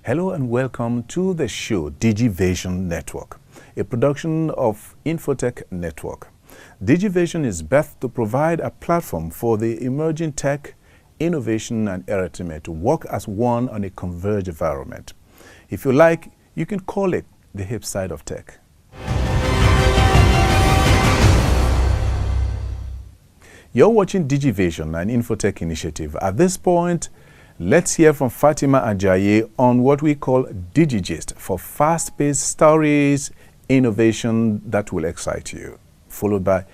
Hello and welcome to the show Digivation Network, a production of Infotech Network. Digivation is birthed to provide a platform for the emerging tech, innovation and entertainment to work as one on a converged environment. If you like, you can call it the hip side of tech. You're watching Digivation, an Infotech initiative. At this point, let's hear from Fatima Ajayi on what we call Digigist for fast-paced stories, innovation that will excite you, followed by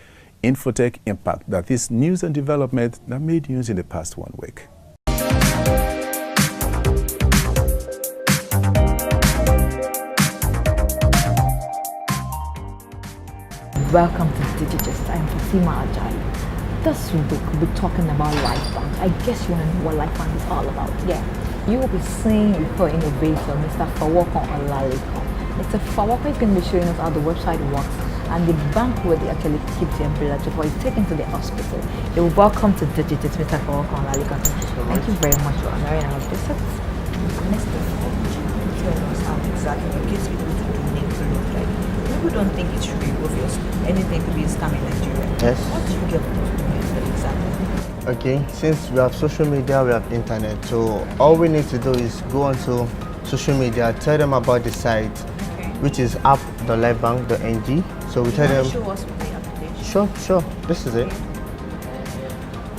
Infotech Impact, that is news and development that made news in the past 1 week. Welcome to Digigist. I'm Fatima Ajayi. This week we'll be talking about Lifebank. I guess you want to know what Lifebank is all about. Yeah. You will be seeing before innovator, Mr. Fawoko Olaliko. Mr. Fawoko is going to be showing us how the website works and the bank where they actually keep the umbrella before it's taken to the hospital. You will welcome to Digigist, Mr. Fawoko Olaliko. Thank you very much for honoring our visit. Mr. Fawoko, tell us how exactly in case people do donate to look like. People don't think it should be obvious. Anything could be a scam in Nigeria. Yes. What do you get from those donations exactly? Okay, since we have social media, we have internet, so all we need to do is go onto social media, tell them about the site, which is app.lifebank.ng. So we tell them. Show us with the application. Sure. This is it.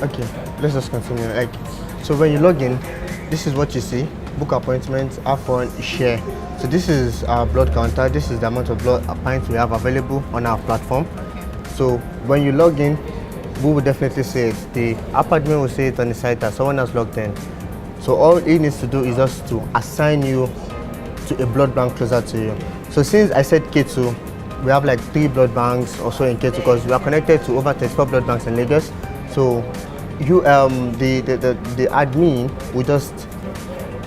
Okay, let's just continue. So when you log in, this is what you see: book appointments, have fun, share. So this is our blood counter. This is the amount of blood pints we have available on our platform. So when you log in, we will definitely say it. The app admin will say it on the site that someone has logged in. So all he needs to do is just to assign you to a blood bank closer to you. So since I said K2, we have like 3 blood banks also in K2 because we are connected to over 34 blood banks in Lagos. So you, the admin will just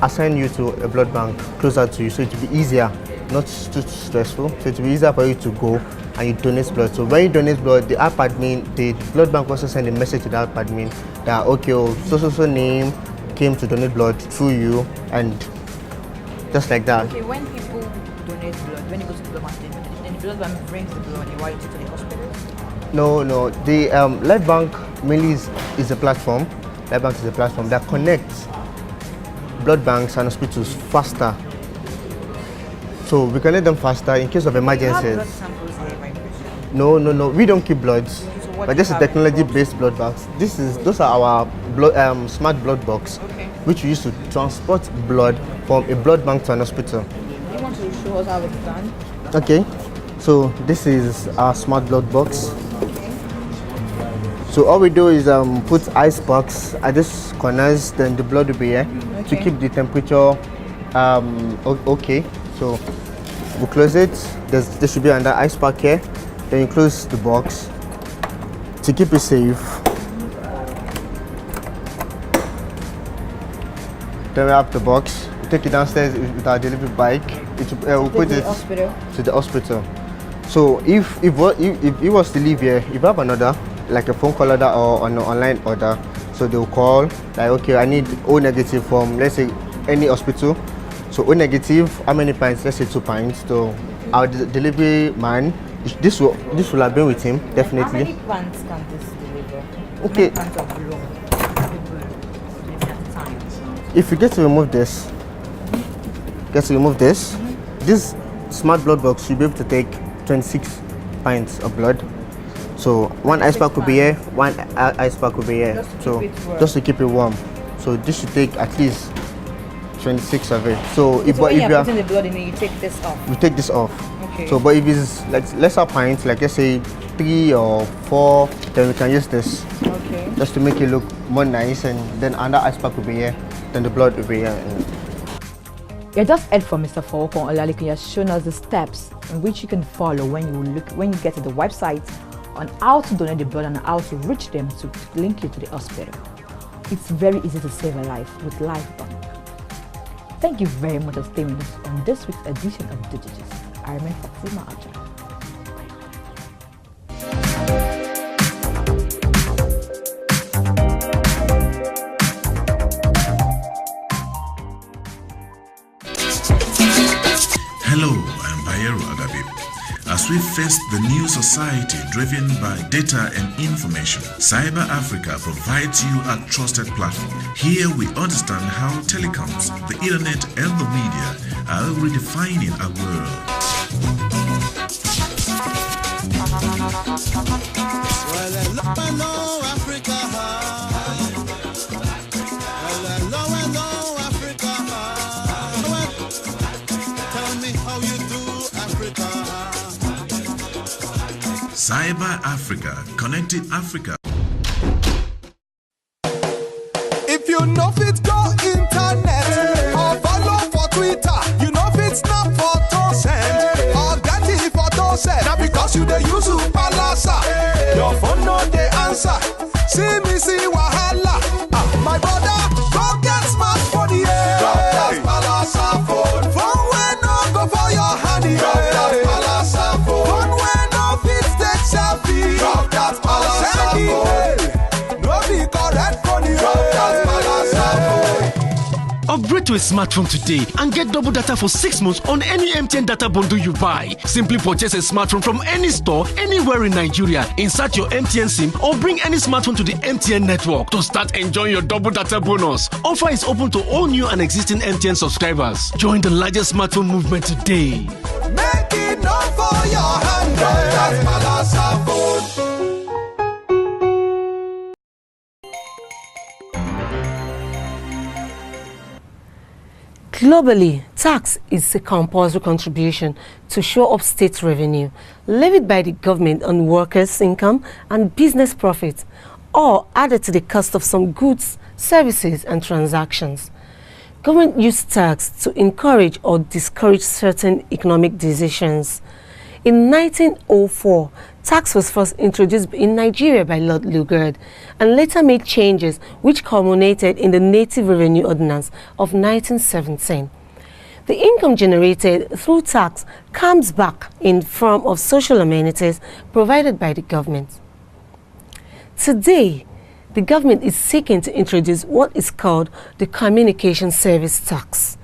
assign you to a blood bank closer to you, so it will be easier, not too stressful. So it will be easier for you to go and you donate blood. So when you donate blood, the app admin, the blood bank also send a message to the app admin that okay, so name came to donate blood through you, and just like that. Okay, when people donate blood, when you go to the blood bank, then the blood bank brings the blood and why you take to the hospital? No. The Life Bank mainly is a platform. Life Bank is a platform that connects blood banks and hospitals faster. So we connect them faster in case of emergencies. Blood samples here, my question. No. We don't keep bloods. what But do this you is have? technology-based blood banks. Those are our blood, smart blood box, Okay. which we use to transport blood from a blood bank to an hospital. You want to show us how it's done? Okay. So this is our smart blood box. So all we do is put ice box at these corners, then the blood will be here to keep the temperature okay. So we close it. There should be another ice pack here. Then you close the box to keep it safe. Then we have the box. We take it downstairs with our delivery bike. We'll put it to the hospital. So if it was to leave here, if you have another, like a phone call order or an online order, so they'll call like, okay, I need O negative from, let's say, any hospital. So O negative, how many pints? Let's say 2 pints. So our delivery man, this will have been with him definitely. How many plants can this deliver? Okay. How many plants of blood at a time? If you get to remove this, this smart blood box should be able to take 26 pints of blood. So one ice pack will be here, one ice pack will be here. Just to keep it warm. So this should take at least 26 of it. So if when you you're are putting the blood in, you take this off. we take this off. Okay. So but if it's like lesser pints, like let's say 3 or 4, then we can use this. Okay. Just to make it look more nice, and then another ice pack will be here, then the blood will be here. You just heard from Mr. Fawoko Olaliko. He has shown us the steps in which you can follow when you get to the website on how to donate the blood and how to reach them to link you to the hospital. It's very easy to save a life with Lifebank. Thank you very much for staying with us on this week's edition of Digigist. I remain Fatima Ajayi. As we face the new society driven by data and information, Cyber Africa provides you a trusted platform. Here we understand how telecoms, the internet and the media are redefining our world. Hello, Africa. Hello, Africa. Tell me how you do, Africa. Cyber Africa, connecting Africa. If you know fit go internet or follow for Twitter, you know fit snap photo send or get it photo send. Now because you dey use palasa, your phone no dey answer. See me see wahala. My brother, go get smartphone, yeah. Drop that palasa phone. Phone wey no go for your hand, yeah. Drop that palasa phone. Phone wey no fit take selfie. Drop that palasa phone. No be correct phone, yeah. Drop that palasa phone. Upgrade to a smartphone today and get double data for 6 months on any MTN data bundle you buy. Simply purchase a smartphone from any store anywhere in Nigeria. Insert your MTN SIM or bring any smartphone to the MTN network to start enjoying your double data bonus. Offer is open to all new and existing MTN subscribers. Join the largest smartphone movement today. Make it not for your hand, that's palasa phone. Globally, tax is a compulsory contribution to show up state revenue levied by the government on workers' income and business profits, or added to the cost of some goods, services, and transactions. Government used tax to encourage or discourage certain economic decisions. In 1904, tax was first introduced in Nigeria by Lord Lugard and later made changes which culminated in the Native Revenue Ordinance of 1917. The income generated through tax comes back in form of social amenities provided by the government. Today, the government is seeking to introduce what is called the Communication Service Tax.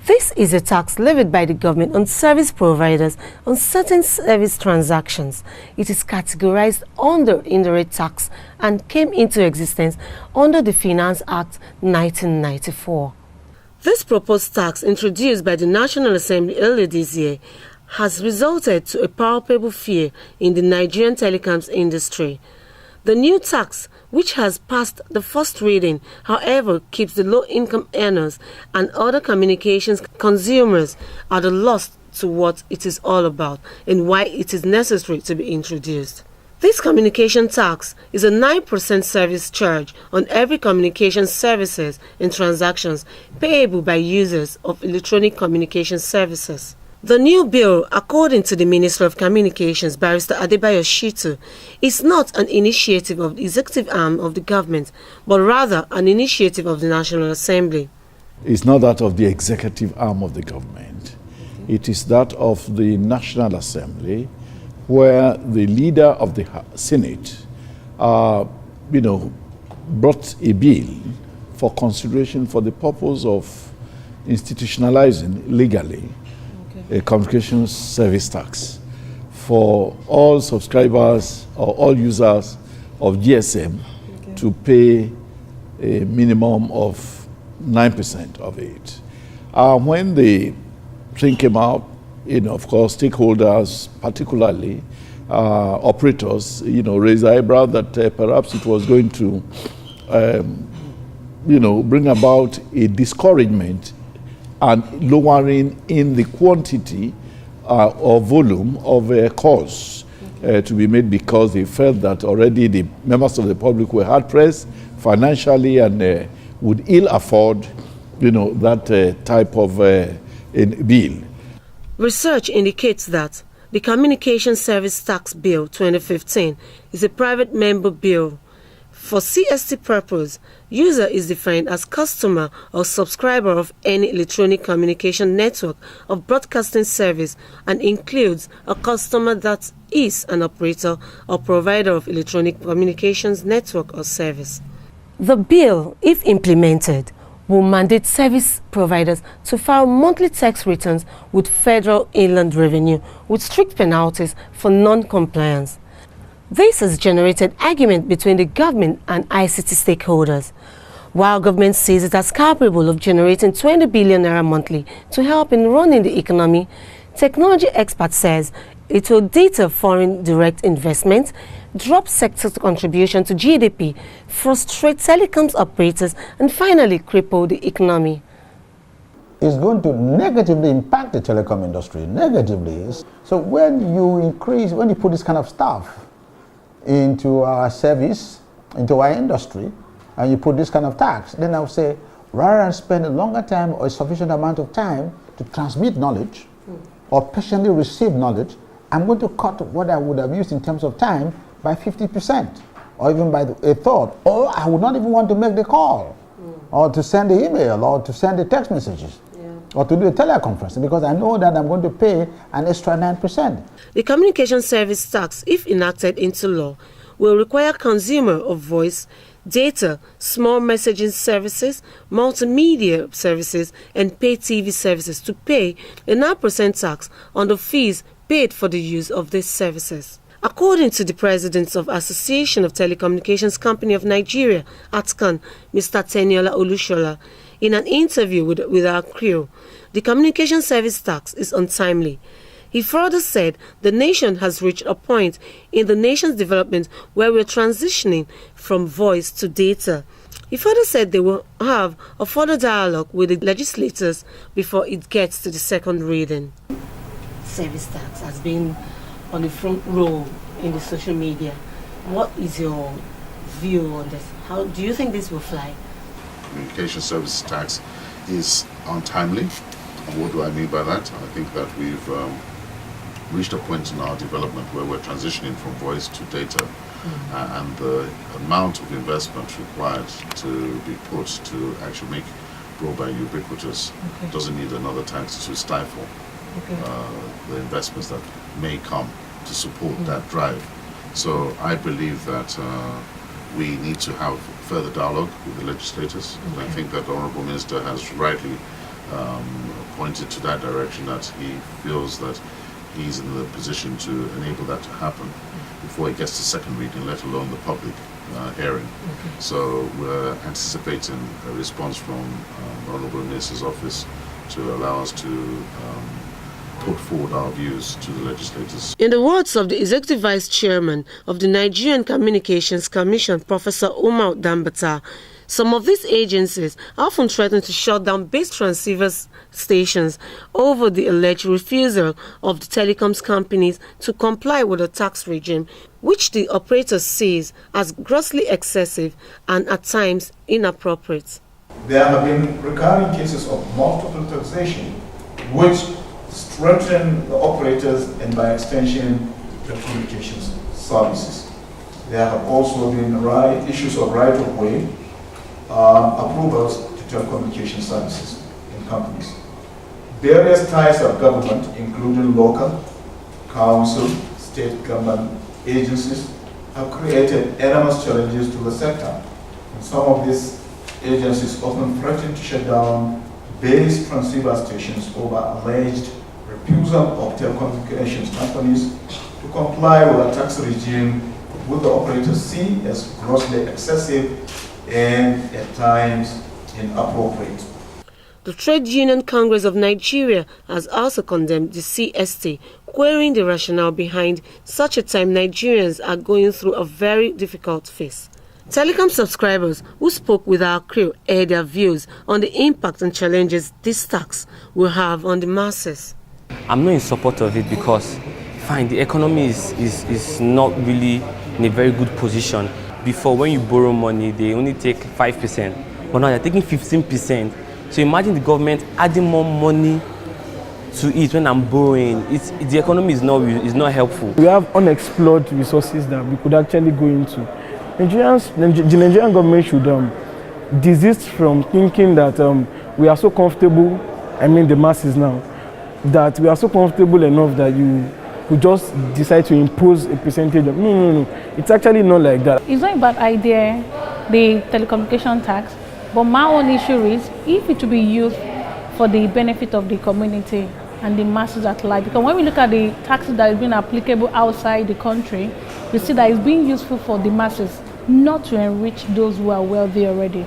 This is a tax levied by the government on service providers on certain service transactions. It is categorized under indirect tax and came into existence under the Finance Act 1994. This proposed tax, introduced by the National Assembly earlier this year, has resulted to a palpable fear in the Nigerian telecoms industry. The new tax, which has passed the first reading, however, keeps the low-income earners and other communications consumers at a loss to what it is all about and why it is necessary to be introduced. This communication tax is a 9% service charge on every communication services and transactions payable by users of electronic communication services. The new bill, according to the Minister of Communications, Barrister Adebayo Shitu, is not an initiative of the executive arm of the government, but rather an initiative of the National Assembly. It's not that of the executive arm of the government. It is that of the National Assembly, where the leader of the Senate, brought a bill for consideration for the purpose of institutionalizing legally a communications service tax for all subscribers or all users of GSM to pay a minimum of 9% of it. When the thing came out, of course, stakeholders, particularly operators, raised eyebrow that perhaps it was going to, bring about a discouragement and lowering in the quantity or volume of calls to be made, because they felt that already the members of the public were hard pressed financially and would ill afford, that type of bill. Research indicates that the Communication Service Tax Bill 2015 is a private member bill. For CST purpose, user is defined as customer or subscriber of any electronic communication network of broadcasting service and includes a customer that is an operator or provider of electronic communications network or service. The bill, if implemented, will mandate service providers to file monthly tax returns with Federal Inland Revenue with strict penalties for non-compliance. This has generated argument between the government and ICT stakeholders. While government sees it as capable of generating 20 billion naira monthly to help in running the economy, technology expert says it will deter foreign direct investment, drop sector's contribution to GDP, frustrate telecoms operators, and finally cripple the economy. It's going to negatively impact the telecom industry, negatively. So when you put this kind of stuff into our service, into our industry, and you put this kind of tax, then I would say, rather than spend a longer time or a sufficient amount of time to transmit knowledge or patiently receive knowledge, I'm going to cut what I would have used in terms of time by 50%, or even by a third, or I would not even want to make the call, or to send the email, or to send the text messages, or to do a teleconference, because I know that I'm going to pay an extra 9%. The communication service tax, if enacted into law, will require consumer of voice, data, small messaging services, multimedia services, and pay TV services to pay a 9% tax on the fees paid for the use of these services. According to the president of Association of Telecommunications Company of Nigeria, ATCAN, Mr. Teniola Olushola, in an interview with our crew, the communication service tax is untimely. He further said the nation has reached a point in the nation's development where we're transitioning from voice to data. He further said they will have a further dialogue with the legislators before it gets to the second reading. Service tax has been on the front row in the social media. What is your view on this? How do you think this will fly? Communication services tax is untimely. And what do I mean by that? I think that we've reached a point in our development where we're transitioning from voice to data, and the amount of investment required to be put to actually make broadband ubiquitous doesn't need another tax to stifle the investments that may come to support that drive. So I believe that we need to have further dialogue with the legislators, and I think that the Honourable Minister has rightly pointed to that direction, that he feels that he's in the position to enable that to happen before it gets to second reading, let alone the public hearing. So we're anticipating a response from the Honourable Minister's office to allow us to put forward our views to the legislators. In the words of the Executive Vice Chairman of the Nigerian Communications Commission, Professor Umar Dambata, some of these agencies often threaten to shut down base transceivers stations over the alleged refusal of the telecoms companies to comply with the tax regime, which the operator sees as grossly excessive and at times inappropriate. There have been recurring cases of multiple taxation, which strengthen the operators and by extension the communications services. There have also been issues of right-of-way approvals to telecommunication services in companies. Various ties of government, including local, council, state government agencies, have created enormous challenges to the sector. And some of these agencies often threaten to shut down base transceiver stations over alleged refusal of telecommunications companies to comply with a tax regime which the operators see as grossly excessive and at times inappropriate. The Trade Union Congress of Nigeria has also condemned the CST, querying the rationale behind such a time Nigerians are going through a very difficult phase. Telecom subscribers who spoke with our crew aired their views on the impact and challenges this tax will have on the masses. I'm not in support of it because, fine, the economy is not really in a very good position. Before, when you borrow money, they only take 5%, but now they're taking 15%. So imagine the government adding more money to it when I'm borrowing. The economy is not helpful. We have unexplored resources that we could actually go into. The Nigerian government should desist from thinking that we are so comfortable, the masses now, that we are so comfortable enough that you could just decide to impose a percentage of, no. It's actually not like that. It's not a bad idea, the telecommunication tax, But my own issue is if it to be used for the benefit of the community and the masses at large. Because when we look at the taxes that is being applicable outside the country, we see that it's being useful for the masses, not to enrich those who are wealthy already.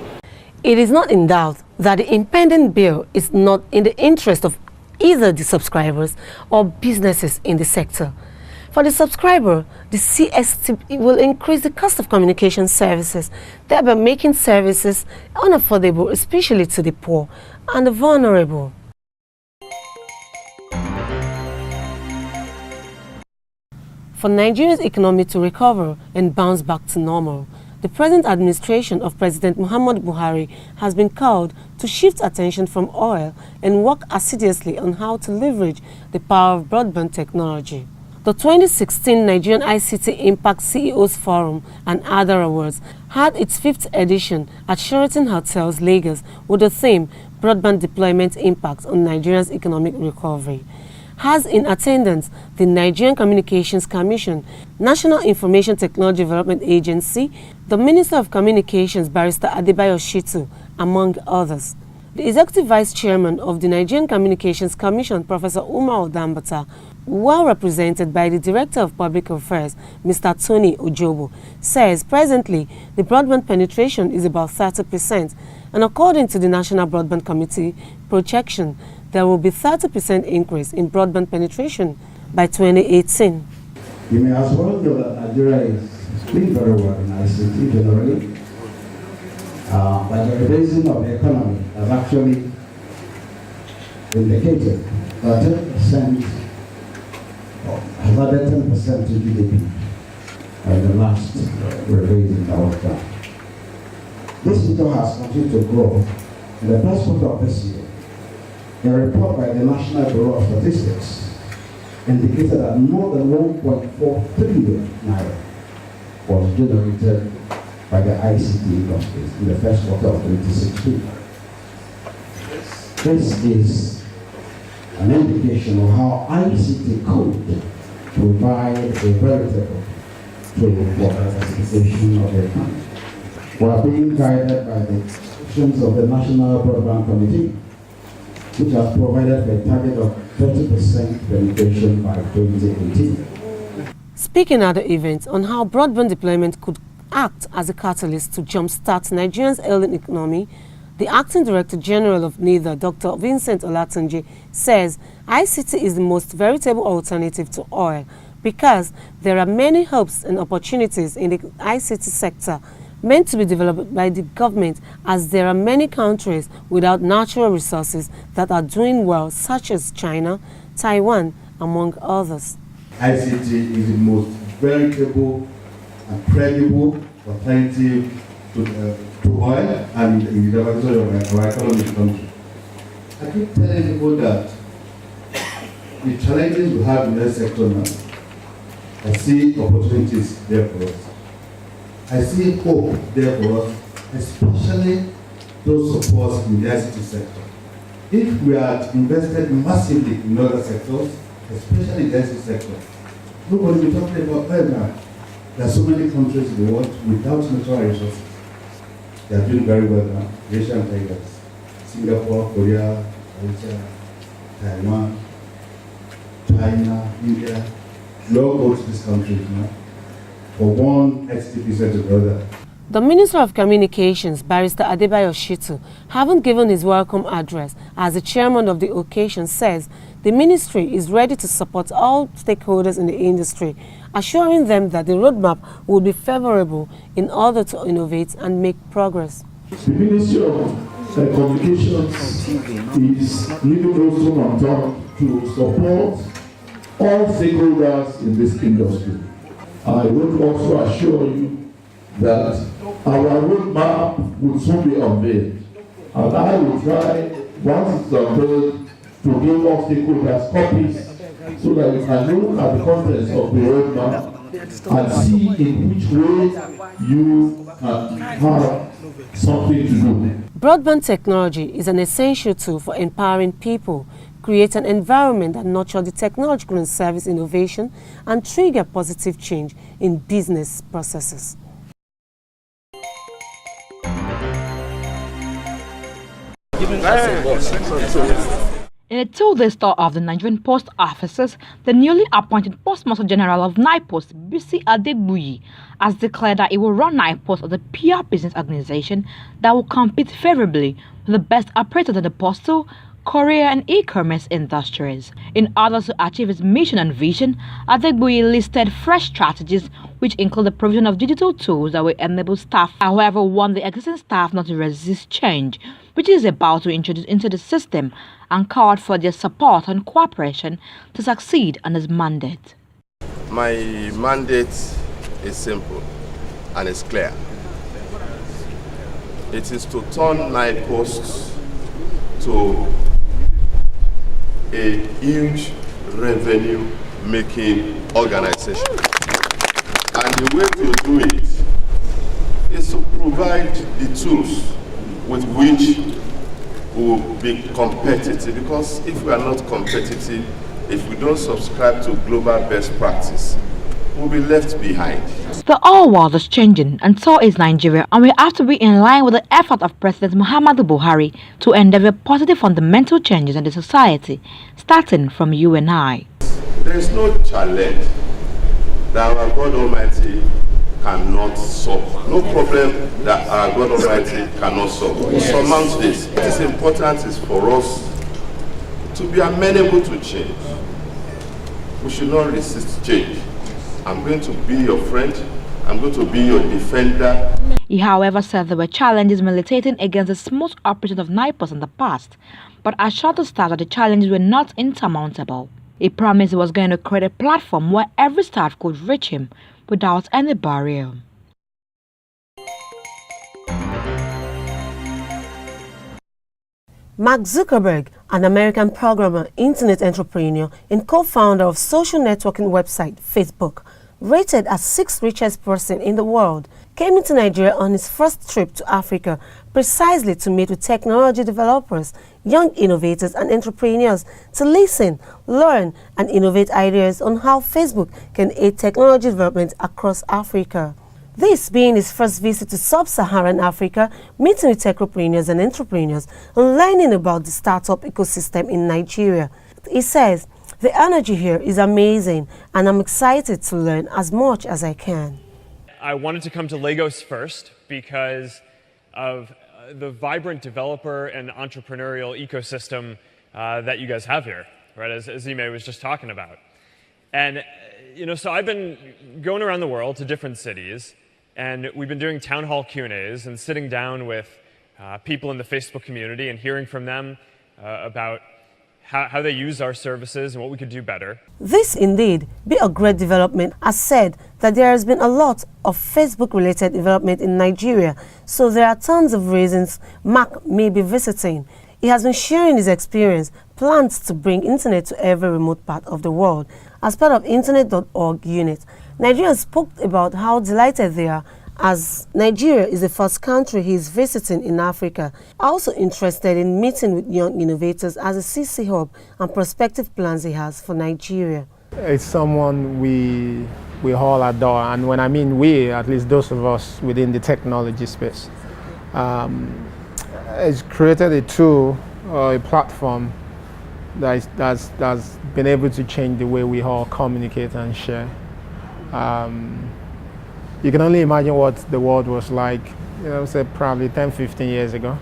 It is not in doubt that the impending bill is not in the interest of either the subscribers or businesses in the sector. For the subscriber, the CST will increase the cost of communication services, thereby making services unaffordable, especially to the poor and the vulnerable. For Nigeria's economy to recover and bounce back to normal, the present administration of President Muhammadu Buhari has been called to shift attention from oil and work assiduously on how to leverage the power of broadband technology. The 2016 Nigerian ICT Impact CEOs Forum and other awards had its 5th edition at Sheraton Hotels, Lagos, with the theme Broadband Deployment Impact on Nigeria's Economic Recovery. Has in attendance the Nigerian Communications Commission, National Informationtechnology Development Agency, the Minister of Communications, Barrister Adebayo Shitu, among others. The Executive Vice Chairman of the Nigerian Communications Commission, Professor Umar Odambata, well represented by the Director of Public Affairs, Mr. Tony Ojobo, says presently the broadband penetration is about 30%, and according to the National Broadband Committee projection, there will be 30% increase in broadband penetration by 2018. You may as well know that Nigeria is doing very well in ICT generally, but the rebasing of the economy has actually indicated that 10% has added 10% to GDP in the last rebasing that was done. This figure has continued to grow. In the first quarter of this year, a report by the National Bureau of Statistics indicated that more than 1.4 trillion naira was generated by the ICT industries in the first quarter of 2016. This is an indication of how ICT could provide a veritable tool for diversification of the economy. We are being guided by the actions of the National Broadband Committee, which has provided a target of 30% penetration by 2018. Speaking at the event on how broadband deployment could act as a catalyst to jumpstart Nigeria's ailing economy, the Acting Director General of NIDA, Dr. Vincent Olatunji, says ICT is the most veritable alternative to oil because there are many hopes and opportunities in the ICT sector meant to be developed by the government, as there are many countries without natural resources that are doing well, such as China, Taiwan, among others. ICT is the most veritable and credible alternative to oil and in the development of our economic country. I keep telling people that the challenges we have in this sector now, I see opportunities there for us. I see hope there for us, especially those of us in the ICT sector. If we had invested massively in other sectors, especially the ICT sector, nobody will be talking about oil now. There are so many countries in the world without natural resources. They are doing very well now. Asian tigers, Singapore, Korea, Malaysia, Taiwan, China, India. We all go to these countries now for one XTP to the other. The Minister of Communications, Barrister Adebayo Shitu, having given his welcome address as the chairman of the occasion, says the ministry is ready to support all stakeholders in the industry, assuring them that the roadmap will be favorable in order to innovate and make progress. The Ministry of Communications is leaving those who on top to support all stakeholders in this industry. I would also assure you that our roadmap will soon be unveiled, and I will try, once it's unveiled, to give all stakeholders copies so that we can look at the contents of the roadmap and see in which way you can have something to do. Broadband technology is an essential tool for empowering people, create an environment that nurtures the technological and service innovation, and trigger positive change in business processes. In a two-day tour of the Nigerian post offices, the newly appointed Postmaster General of NIPOST, Bisi Adegbuyi, has declared that he will run NIPOST as a pure business organization that will compete favorably with the best operators in the postal, courier and e-commerce industries. In order to achieve his mission and vision, Adegbuyi listed fresh strategies which include the provision of digital tools that will enable staff, however, warned the existing staff not to resist change, which is about to introduce into the system, and called for their support and cooperation to succeed on his mandate. My mandate is simple and it's clear. It is to turn NIPOST to a huge revenue-making organization. And the way to do it is to provide the tools with which we will be competitive. Because if we are not competitive, if we don't subscribe to global best practice, we'll be left behind. The whole world is changing, and so is Nigeria, and we have to be in line with the effort of President Muhammadu Buhari to endeavor positive fundamental changes in the society, starting from you and I. There is no challenge that our God Almighty cannot solve. No problem that our God Almighty cannot solve. We surmount this. What is important is for us to be amenable to change. We should not resist change. I'm going to be your friend. I'm going to be your defender. He, however, said there were challenges militating against the smooth operation of NIPOST in the past, but assured the staff that the challenges were not insurmountable. He promised he was going to create a platform where every staff could reach him without any barrier. Mark Zuckerberg, an American programmer, internet entrepreneur, and co-founder of social networking website Facebook, rated as 6th richest person in the world, came into Nigeria on his first trip to Africa precisely to meet with technology developers, young innovators and entrepreneurs to listen, learn and innovate ideas on how Facebook can aid technology development across Africa. This being his first visit to sub-Saharan Africa, meeting with technopreneurs and entrepreneurs and learning about the startup ecosystem in Nigeria. He says, "The energy here is amazing and I'm excited to learn as much as I can." I wanted to come to Lagos first because of the vibrant developer and entrepreneurial ecosystem that you guys have here, right, as Ime was just talking about. And, so I've been going around the world to different cities, and we've been doing town hall Q&As and sitting down with people in the Facebook community and hearing from them about how they use our services and what we could do better. This indeed be a great development, as said that there has been a lot of Facebook-related development in Nigeria, so there are tons of reasons Mark may be visiting. He has been sharing his experience, plans to bring internet to every remote part of the world as part of Internet.org unit. Nigerians spoke about how delighted they are as Nigeria is the first country he is visiting in Africa. Also interested in meeting with young innovators as a CC hub and prospective plans he has for Nigeria. It's someone we all adore, and when I mean we, at least those of us within the technology space. It's created a tool or a platform that's been able to change the way we all communicate and share. You can only imagine what the world was like, say probably 10, 15 years ago.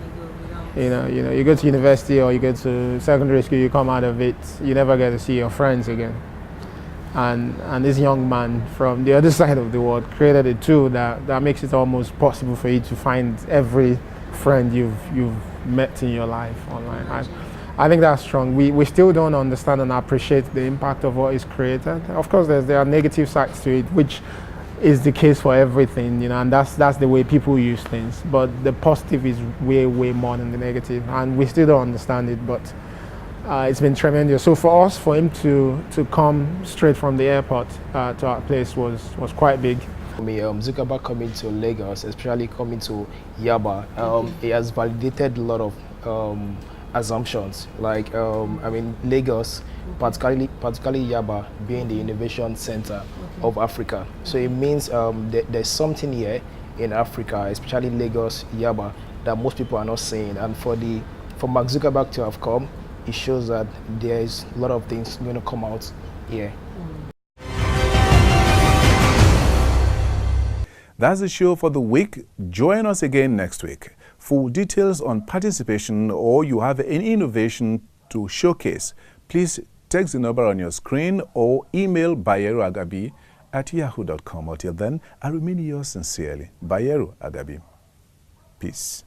You go to university or you go to secondary school, you come out of it, you never get to see your friends again. And this young man from the other side of the world created a tool that makes it almost possible for you to find every friend you've met in your life online. I think that's strong. We still don't understand and appreciate the impact of what is created. Of course, there are negative sides to it, which is the case for everything, and that's the way people use things. But the positive is way more than the negative, and we still don't understand it. But it's been tremendous. So for us, for him to come straight from the airport to our place was quite big. For me, Zuckerberg coming to Lagos, especially coming to Yaba, he has validated a lot of assumptions. Like, Lagos, particularly Yaba, being the innovation center of Africa. So it means there's something here in Africa, especially Lagos, Yaba, that most people are not seeing. And for the for Mark Zuckerberg to have come, it shows that there is a lot of things going to come out here. That's the show for the week. Join us again next week. For details on participation or you have any innovation to showcase, please text the number on your screen or email bayeroagabi@yahoo.com. Until then, I remain yours sincerely, Bayero Agabi. Peace.